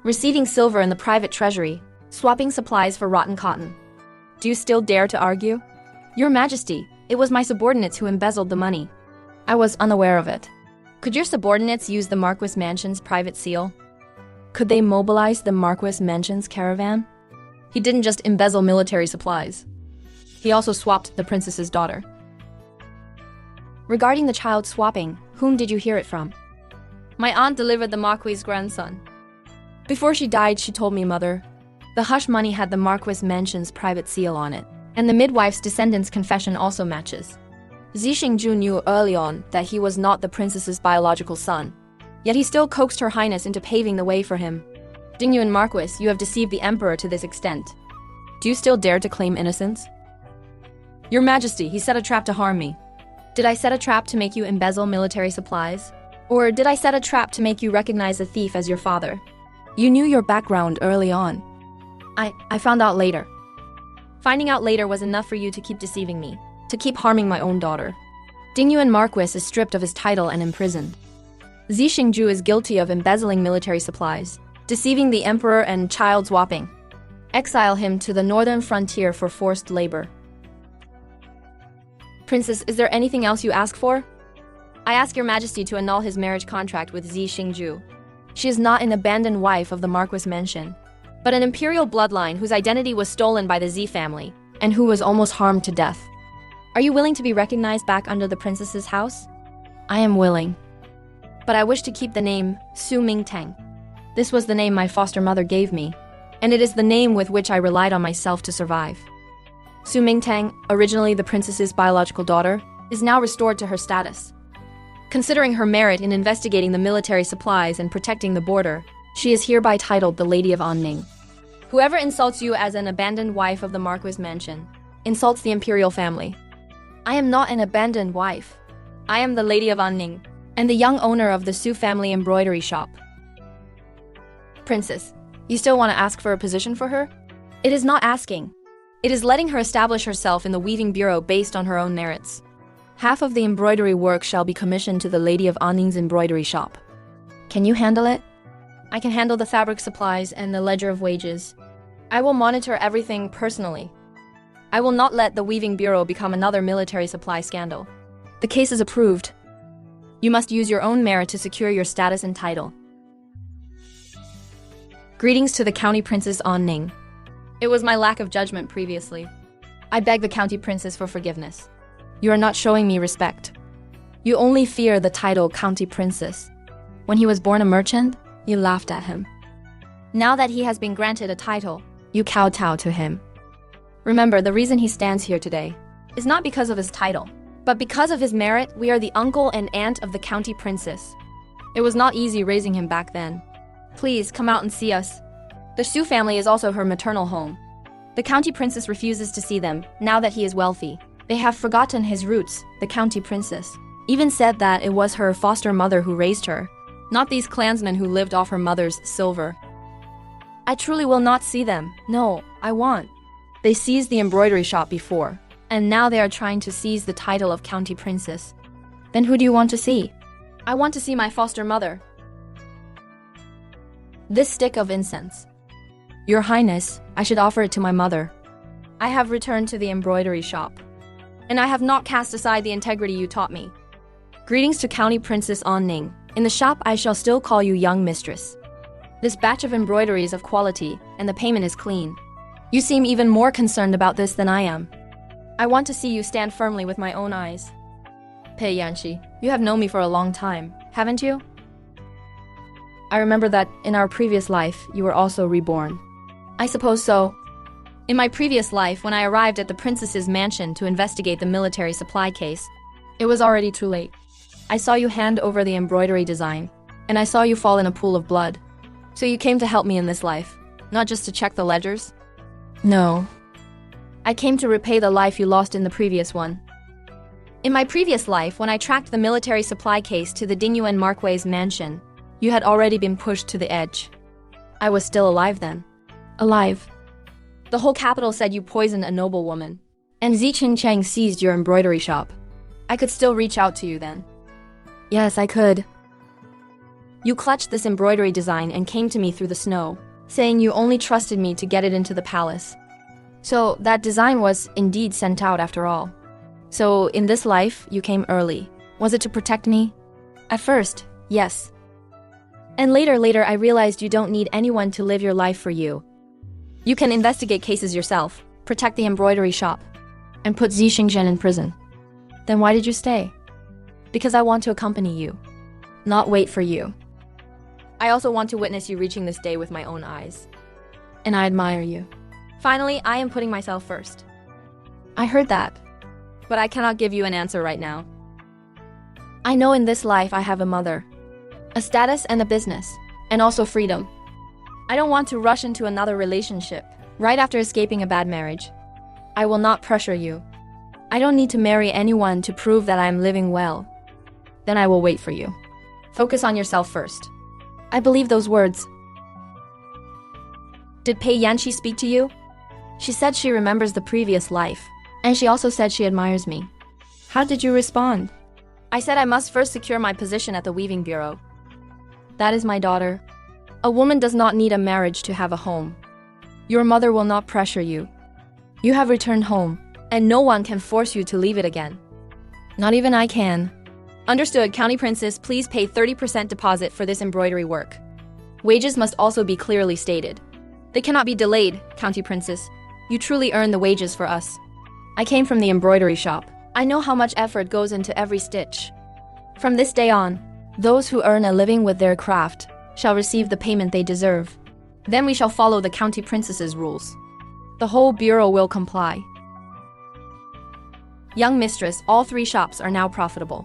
Receiving silver in the private treasury, swapping supplies for rotten cotton. Do you still dare to argue? Your Majesty, it was my subordinates who embezzled the money. I was unaware of it. Could your subordinates use the Marquis mansion's private seal? Could they mobilize the Marquis mansion's caravan? He didn't just embezzle military supplies. He also swapped the princess's daughter. Regarding the child swapping, whom did you hear it from? My aunt delivered the Marquis' grandson. Before she died, she told me, Mother, the hush money had the Marquis mansion's private seal on it, and the midwife's descendant's confession also matches. Zixingju knew early on that he was not the princess's biological son, yet he still coaxed Her Highness into paving the way for him. Dingyuan Marquis, you have deceived the emperor to this extent. Do you still dare to claim innocence? Your Majesty, he set a trap to harm me. Did I set a trap to make you embezzle military supplies? Or did I set a trap to make you recognize a thief as your father? You knew your background early on. I found out later. Finding out later was enough for you to keep deceiving me, to keep harming my own daughter. Dingyuan Marquis is stripped of his title and imprisoned. Zixingju is guilty of embezzling military supplies, deceiving the emperor, and child swapping. Exile him to the northern frontier for forced labor. Princess, is there anything else you ask for? I ask your majesty to annul his marriage contract with Zi Xingju. She is not an abandoned wife of the Marquis mansion, but an imperial bloodline whose identity was stolen by the Zi family, and who was almost harmed to death. Are you willing to be recognized back under the princess's house? I am willing. But I wish to keep the name Su Mingtang. This was the name my foster mother gave me, and it is the name with which I relied on myself to survive. Su Mingtang, originally the princess's biological daughter, is now restored to her status. Considering her merit in investigating the military supplies and protecting the border, she is hereby titled the Lady of Anning. Whoever insults you as an abandoned wife of the Marquis mansion insults the imperial family. I am not an abandoned wife. I am the Lady of Anning, and the young owner of the Su family embroidery shop. Princess, you still want to ask for a position for her? It is not asking. It is letting her establish herself in the weaving bureau based on her own merits. Half of the embroidery work shall be commissioned to the Lady of Anning's embroidery shop. Can you handle it? I can handle the fabric supplies and the ledger of wages. I will monitor everything personally. I will not let the weaving bureau become another military supply scandal. The case is approved. You must use your own merit to secure your status and title. Greetings to the County Princess Anning. It was my lack of judgment previously. I beg the County Princess for forgiveness. You are not showing me respect. You only fear the title County Princess. When he was born a merchant, you laughed at him. Now that he has been granted a title, you kowtow to him. Remember, the reason he stands here today is not because of his title, but because of his merit. We are the uncle and aunt of the County Princess. It was not easy raising him back then. Please come out and see us. The Su family is also her maternal home. The County Princess refuses to see them now that he is wealthy. They have forgotten his roots. The County Princess even said that it was her foster mother who raised her, not these clansmen who lived off her mother's silver. I truly will not see them. No, I want. They seized the embroidery shop before, and now they are trying to seize the title of County Princess. Then who do you want to see? I want to see my foster mother. This stick of incense. Your Highness, I should offer it to my mother. I have returned to the embroidery shop, and I have not cast aside the integrity you taught me. Greetings to County Princess Anning. In the shop I shall still call you young mistress. This batch of embroidery is of quality, and the payment is clean. You seem even more concerned about this than I am. I want to see you stand firmly with my own eyes. Pei Yanxi, you have known me for a long time, haven't you? I remember that in our previous life, you were also reborn. I suppose so. In my previous life, when I arrived at the princess's mansion to investigate the military supply case, it was already too late. I saw you hand over the embroidery design, and I saw you fall in a pool of blood. So you came to help me in this life, not just to check the ledgers? No. I came to repay the life you lost in the previous one. In my previous life, when I tracked the military supply case to the Dingyuan Marquis mansion, you had already been pushed to the edge. I was still alive then. Alive. The whole capital said you poisoned a noble woman, and Zi Qingcheng seized your embroidery shop. I could still reach out to you then. Yes, I could. You clutched this embroidery design and came to me through the snow, saying you only trusted me to get it into the palace. So that design was indeed sent out after all. So in this life, you came early. Was it to protect me? At first, yes. And later I realized you don't need anyone to live your life for you. You can investigate cases yourself, protect the embroidery shop, and put Zi Xingzhen in prison. Then why did you stay? Because I want to accompany you, not wait for you. I also want to witness you reaching this day with my own eyes. And I admire you. Finally, I am putting myself first. I heard that, but I cannot give you an answer right now. I know in this life I have a mother, a status and a business, and also freedom. I don't want to rush into another relationship right after escaping a bad marriage. I will not pressure you. I don't need to marry anyone to prove that I am living well. Then I will wait for you. Focus on yourself first. I believe those words. Did Pei Yanqi speak to you? She said she remembers the previous life, and she also said she admires me. How did you respond? I said I must first secure my position at the weaving bureau. That is my daughter. A woman does not need a marriage to have a home. Your mother will not pressure you. You have returned home, and no one can force you to leave it again. Not even I can. Understood, County Princess, please pay 30% deposit for this embroidery work. Wages must also be clearly stated. They cannot be delayed, County Princess. You truly earn the wages for us. I came from the embroidery shop. I know how much effort goes into every stitch. From this day on, those who earn a living with their craft shall receive the payment they deserve. Then we shall follow the County Princess's rules. The whole bureau will comply. Young mistress, all 3 shops are now profitable.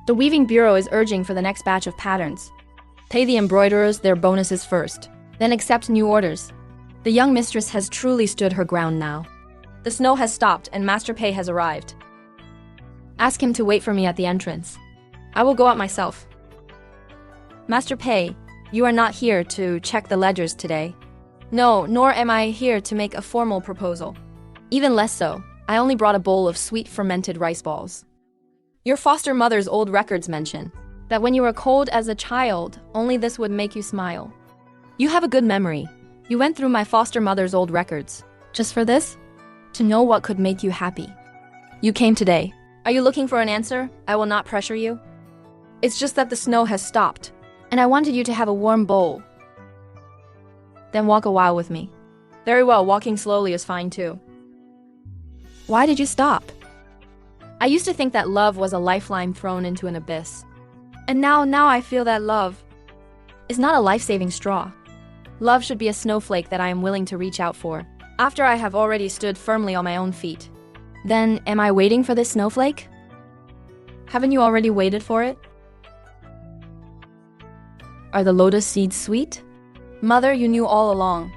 The weaving bureau is urging for the next batch of patterns. Pay the embroiderers their bonuses first, then accept new orders. The young mistress has truly stood her ground now. The snow has stopped and Master Pei has arrived. Ask him to wait for me at the entrance. I will go out myself. Master Pei, you are not here to check the ledgers today. No, nor am I here to make a formal proposal. Even less so, I only brought a bowl of sweet fermented rice balls. Your foster mother's old records mention that when you were cold as a child, only this would make you smile. You have a good memory. You went through my foster mother's old records. Just for this? To know what could make you happy. You came today. Are you looking for an answer? I will not pressure you. It's just that the snow has stopped, and I wanted you to have a warm bowl. Then walk a while with me. Very well, walking slowly is fine too. Why did you stop? I used to think that love was a lifeline thrown into an abyss. And now I feel that love is not a life-saving straw. Love should be a snowflake that I am willing to reach out for, after I have already stood firmly on my own feet. Then, am I waiting for this snowflake? Haven't you already waited for it? Are the lotus seeds sweet? Mother, you knew all along.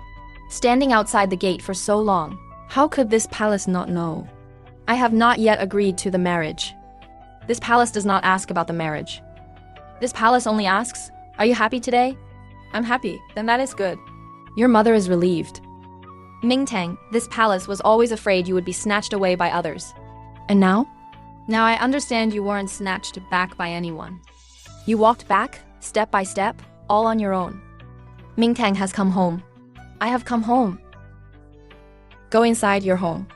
Standing outside the gate for so long, how could this palace not know? I have not yet agreed to the marriage. This palace does not ask about the marriage. This palace only asks, are you happy today? I'm happy, then that is good. Your mother is relieved. Mingtang, this palace was always afraid you would be snatched away by others. And now? Now I understand you weren't snatched back by anyone. You walked back, step by step, all on your own. Mingtang has come home. I have come home. Go inside your home.